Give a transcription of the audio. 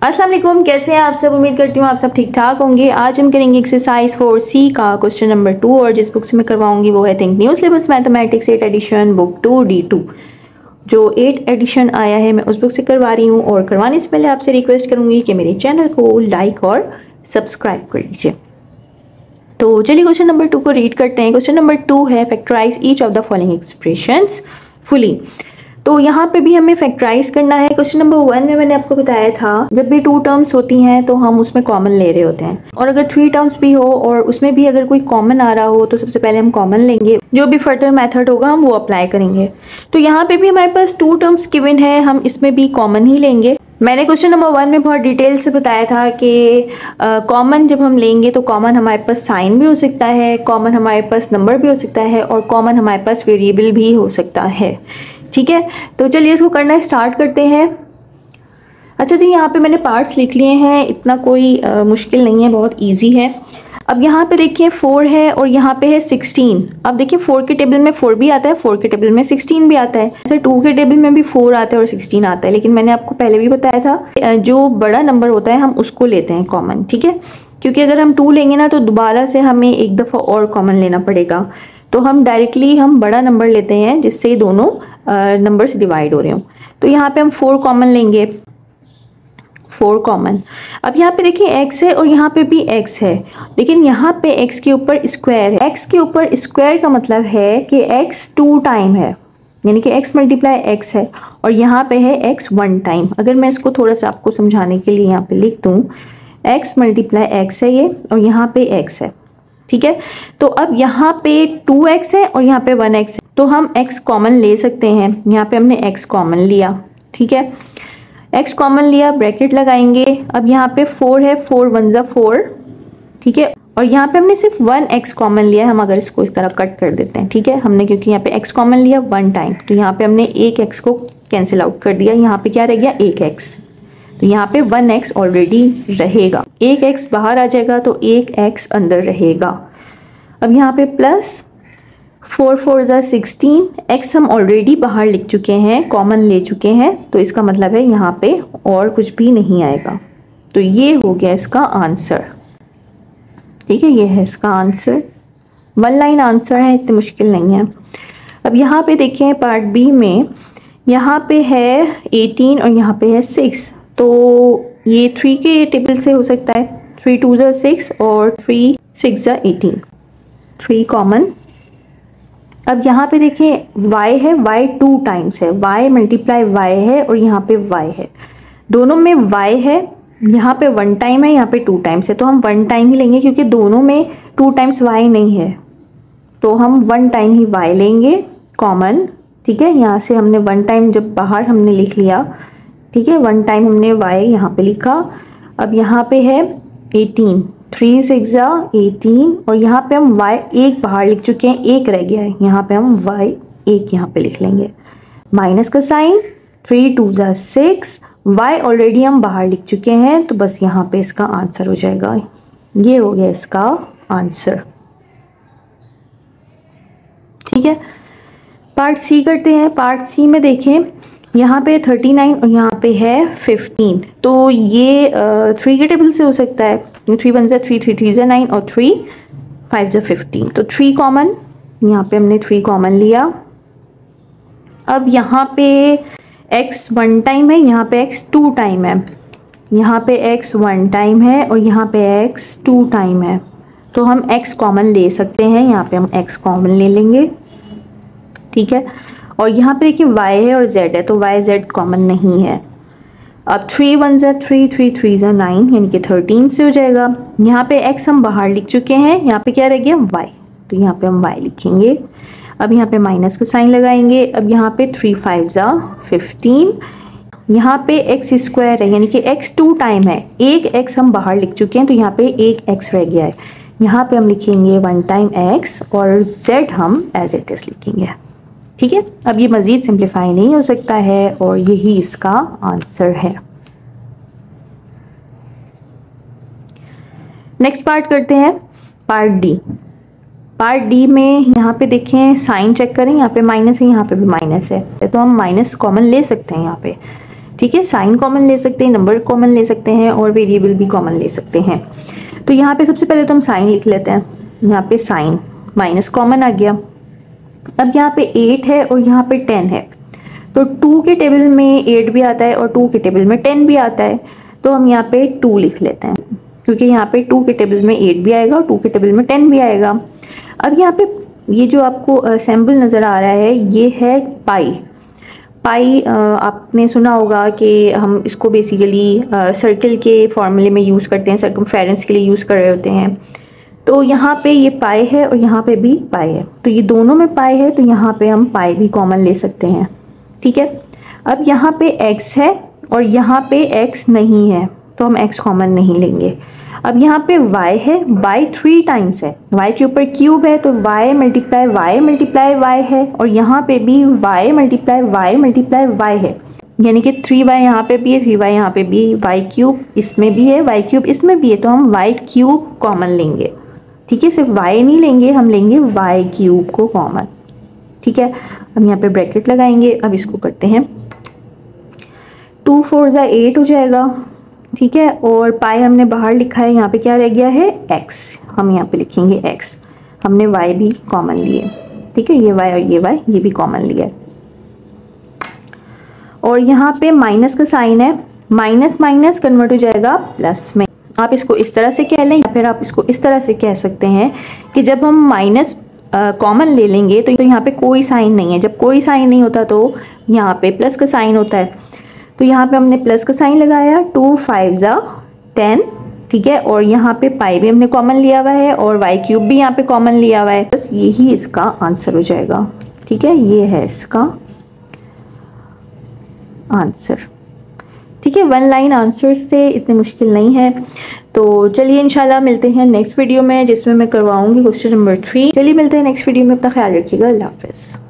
अस्सलाम वालेकुम, कैसे हैं आप सब। उम्मीद करती हूँ आप सब ठीक ठाक होंगे। आज हम करेंगे एक्सरसाइज 4C का क्वेश्चन नंबर 2 और जिस बुक से मैं करवाऊंगी वो है think new syllabus mathematics 8 addition book 2 D2। जो 8 एडिशन आया है मैं उस बुक से करवा रही हूँ और करवाने से पहले आपसे रिक्वेस्ट करूँगी कि मेरे चैनल को लाइक और सब्सक्राइब कर लीजिए। तो चलिए क्वेश्चन नंबर 2 को रीड करते हैं। क्वेश्चन नंबर 2 है factorise each of the following expressions fully. तो यहाँ पे भी हमें फैक्टराइज करना है। क्वेश्चन नंबर 1 में मैंने आपको बताया था जब भी 2 टर्म्स होती हैं तो हम उसमें कॉमन ले रहे होते हैं, और अगर 3 टर्म्स भी हो और उसमें भी अगर कोई कॉमन आ रहा हो तो सबसे पहले हम कॉमन लेंगे, जो भी फर्दर मेथड होगा हम वो अप्लाई करेंगे। तो यहाँ पे भी हमारे पास 2 टर्म्स गिवन है, हम इसमें भी कॉमन ही लेंगे। मैंने क्वेश्चन नंबर 1 में बहुत डिटेल से बताया था कि कॉमन जब हम लेंगे तो कॉमन हमारे पास साइन भी हो सकता है, कॉमन हमारे पास नंबर भी हो सकता है और कॉमन हमारे पास वेरिएबल भी हो सकता है। ठीक है, तो चलिए इसको करना स्टार्ट करते हैं। अच्छा जी, यहाँ पे मैंने पार्ट्स लिख लिए हैं, इतना कोई मुश्किल नहीं है, बहुत इजी है। अब यहाँ पे देखिए 4 है और यहाँ पे है 16। अब देखिए 4 के टेबल में 4 भी आता है, 4 के टेबल में 16 भी आता है। अच्छा 2 के टेबल में भी 4 आता है और 16 आता है, लेकिन मैंने आपको पहले भी बताया था जो बड़ा नंबर होता है हम उसको लेते हैं कॉमन। ठीक है, क्योंकि अगर हम 2 लेंगे ना तो दोबारा से हमें एक दफ़ा और कॉमन लेना पड़ेगा, तो हम डायरेक्टली हम बड़ा नंबर लेते हैं जिससे दोनों नंबर से डिवाइड हो रहे हो। तो यहाँ पे हम 4 कॉमन लेंगे, 4 कॉमन। अब यहाँ पे देखिए x है और यहाँ पे भी x है, लेकिन यहाँ पे x के ऊपर स्क्वायर है। x के ऊपर स्क्वायर का मतलब है कि x 2 टाइम है, यानी कि x मल्टीप्लाई x है, और यहाँ पे है x 1 टाइम। अगर मैं इसको थोड़ा सा आपको समझाने के लिए यहाँ पे लिख दूँ, x मल्टीप्लाई x है ये और यहाँ पे x है। ठीक है, तो अब यहाँ पे 2x है और यहाँ पे 1x है, तो हम x कॉमन ले सकते हैं। यहाँ पे हमने x कॉमन लिया। ठीक है, x कॉमन लिया, ब्रैकेट लगाएंगे। अब यहाँ पे 4 है, 4 1 जा 4। ठीक है, और यहाँ पे हमने सिर्फ 1x कॉमन लिया है। हम अगर इसको इस तरह कट कर देते हैं, ठीक है, हमने क्योंकि यहाँ पे x कॉमन लिया 1 टाइम, तो यहाँ पे हमने एक x को कैंसिल आउट कर दिया। यहाँ पे क्या रह गया, एक x, तो यहाँ पे 1x ऑलरेडी रहेगा। एक x बाहर आ जाएगा तो एक x अंदर रहेगा। अब यहाँ पे प्लस 4 4 जा 16, x हम ऑलरेडी बाहर लिख चुके हैं, कॉमन ले चुके हैं, तो इसका मतलब है यहाँ पे और कुछ भी नहीं आएगा। तो ये हो गया इसका आंसर। ठीक है, ये है इसका आंसर। 1 लाइन आंसर है, इतनी मुश्किल नहीं है। अब यहाँ पे देखें पार्ट बी में, यहाँ पे है 18 और यहाँ पे है 6, तो ये 3 के टेबल से हो सकता है। 3 2 जा 6 और 3 6 जा 18, 3 कॉमन। अब यहाँ पे देखें y है, y 2 टाइम्स है, y मल्टीप्लाई y है और यहाँ पे y है, दोनों में y है। यहाँ पे 1 टाइम है, यहाँ पे 2 टाइम्स है, तो हम 1 टाइम ही लेंगे क्योंकि दोनों में 2 टाइम्स y नहीं है, तो हम 1 टाइम ही y लेंगे कॉमन। ठीक है, यहाँ से हमने 1 टाइम जब बाहर हमने लिख लिया, ठीक है, 1 टाइम हमने y यहाँ पे लिखा। अब यहाँ पे है 18, 3 6 जा 18, और यहाँ पे हम y एक बाहर लिख चुके हैं, एक रह गया है, यहाँ पे हम y एक यहाँ पे लिख लेंगे, माइनस का साइन। 3 2 जा 6, y ऑलरेडी हम बाहर लिख चुके हैं, तो बस यहाँ पे इसका आंसर हो जाएगा। ये हो गया इसका आंसर। ठीक है, पार्ट सी करते हैं। पार्ट सी में देखें, यहाँ पे 39 और यहाँ पे है 15, तो ये 3 के टेबल से हो सकता है। 3 1 जा 3, 3 3 जा 9 और 3 5 जा 15, तो 3 कॉमन। यहाँ पे हमने 3 कॉमन लिया। अब यहाँ पे x 1 टाइम है, यहाँ पे x 2 टाइम है, यहाँ पे x 1 टाइम है और यहाँ पे x 2 टाइम है, तो हम x कॉमन ले सकते हैं। यहाँ पे हम x कॉमन ले लेंगे। ठीक है, और यहाँ पे देखिए y है और z है, तो y z कॉमन नहीं है। अब 3 1 जा 3, 3 3 जा 9, यानी कि 13 से हो जाएगा। यहाँ पे x हम बाहर लिख चुके हैं, यहाँ पे क्या रह गया y, तो यहाँ पे हम y लिखेंगे। अब यहाँ पे माइनस का साइन लगाएंगे। अब यहाँ पे 3 5 जा 15, यहाँ पे x स्क्वायर है, यानी कि x 2 टाइम है, एक x हम बाहर लिख चुके हैं, तो यहाँ पे एक x रह गया है। यहाँ पे हम लिखेंगे 1 टाइम x और z हम एज इट इज लिखेंगे। ठीक है, अब ये मज़ीद सिंप्लीफाई नहीं हो सकता है और यही इसका आंसर है। नेक्स्ट पार्ट करते हैं, पार्ट डी। पार्ट डी में यहाँ पे देखें, साइन चेक करें, यहाँ पे माइनस है, यहाँ पे भी माइनस है, तो हम माइनस कॉमन ले सकते हैं यहाँ पे। ठीक है, साइन कॉमन ले सकते हैं, नंबर कॉमन ले सकते हैं और वेरिएबल भी कॉमन ले सकते हैं। तो यहाँ पे सबसे पहले तो हम साइन लिख लेते हैं। यहाँ पे साइन, माइनस कॉमन आ गया। अब यहाँ पे 8 है और यहाँ पे 10 है, तो 2 के टेबल में 8 भी आता है और 2 के टेबल में 10 भी आता है, तो हम यहाँ पे 2 लिख लेते हैं, क्योंकि यहाँ पे 2 के टेबल में 8 भी आएगा और 2 के टेबल में 10 भी आएगा। अब यहाँ पे ये जो आपको सिंबल नज़र आ रहा है ये है पाई। पाई आपने सुना होगा कि हम इसको बेसिकली सर्कल के फॉर्मूले में यूज़ करते हैं, सर्कमफेरेंस के लिए यूज़ कर रहे होते हैं। तो यहाँ पे ये पाई है और यहाँ पे भी पाई है, तो ये दोनों में पाई है, तो यहाँ पे हम पाई भी कॉमन ले सकते हैं। ठीक है, अब यहाँ पे x है और यहाँ पे x नहीं है, तो हम x कॉमन नहीं लेंगे। अब यहाँ पे y है, y 3 टाइम्स है, y के ऊपर क्यूब है, तो y मल्टीप्लाई y है, और यहाँ पे भी y मल्टीप्लाई y है, यानी कि 3y यहाँ पे भी है, 3y यहाँ पे भी, y क्यूब इसमें भी है, y क्यूब इसमें भी है, तो हम y क्यूब कॉमन लेंगे। ठीक है, सिर्फ y नहीं लेंगे, हम लेंगे y क्यूब को कॉमन। ठीक है, हम यहाँ पे ब्रैकेट लगाएंगे। अब इसको करते हैं, 2 4 ज़ा 8 हो जाएगा। ठीक है, और पाई हमने बाहर लिखा है, यहाँ पे क्या रह गया है x, हम यहाँ पे लिखेंगे x, हमने y भी कॉमन लिए। ठीक है, ये y और ये y ये भी कॉमन लिया है। और यहाँ पे माइनस का साइन है, माइनस माइनस कन्वर्ट हो जाएगा प्लस में। आप इसको इस तरह से कह लें या फिर आप इसको इस तरह से कह सकते हैं कि जब हम माइनस कॉमन ले लेंगे तो यहाँ पे कोई साइन नहीं है, जब कोई साइन नहीं होता तो यहाँ पे प्लस का साइन होता है। तो यहाँ पे हमने प्लस का साइन लगाया, 2 5 ज़ा 10। ठीक है, और यहाँ पे पाई भी हमने कॉमन लिया हुआ है और y क्यूब भी यहाँ पे कॉमन लिया हुआ है, बस यही इसका आंसर हो जाएगा। ठीक है, ये है इसका आंसर। ठीक है, 1 लाइन आंसर्स थे, इतने मुश्किल नहीं है। तो चलिए इंशाल्लाह मिलते हैं नेक्स्ट वीडियो में, जिसमें मैं करवाऊंगी क्वेश्चन नंबर 3। चलिए मिलते हैं नेक्स्ट वीडियो में, अपना ख्याल रखिएगा, अल्लाह हाफ़िज़।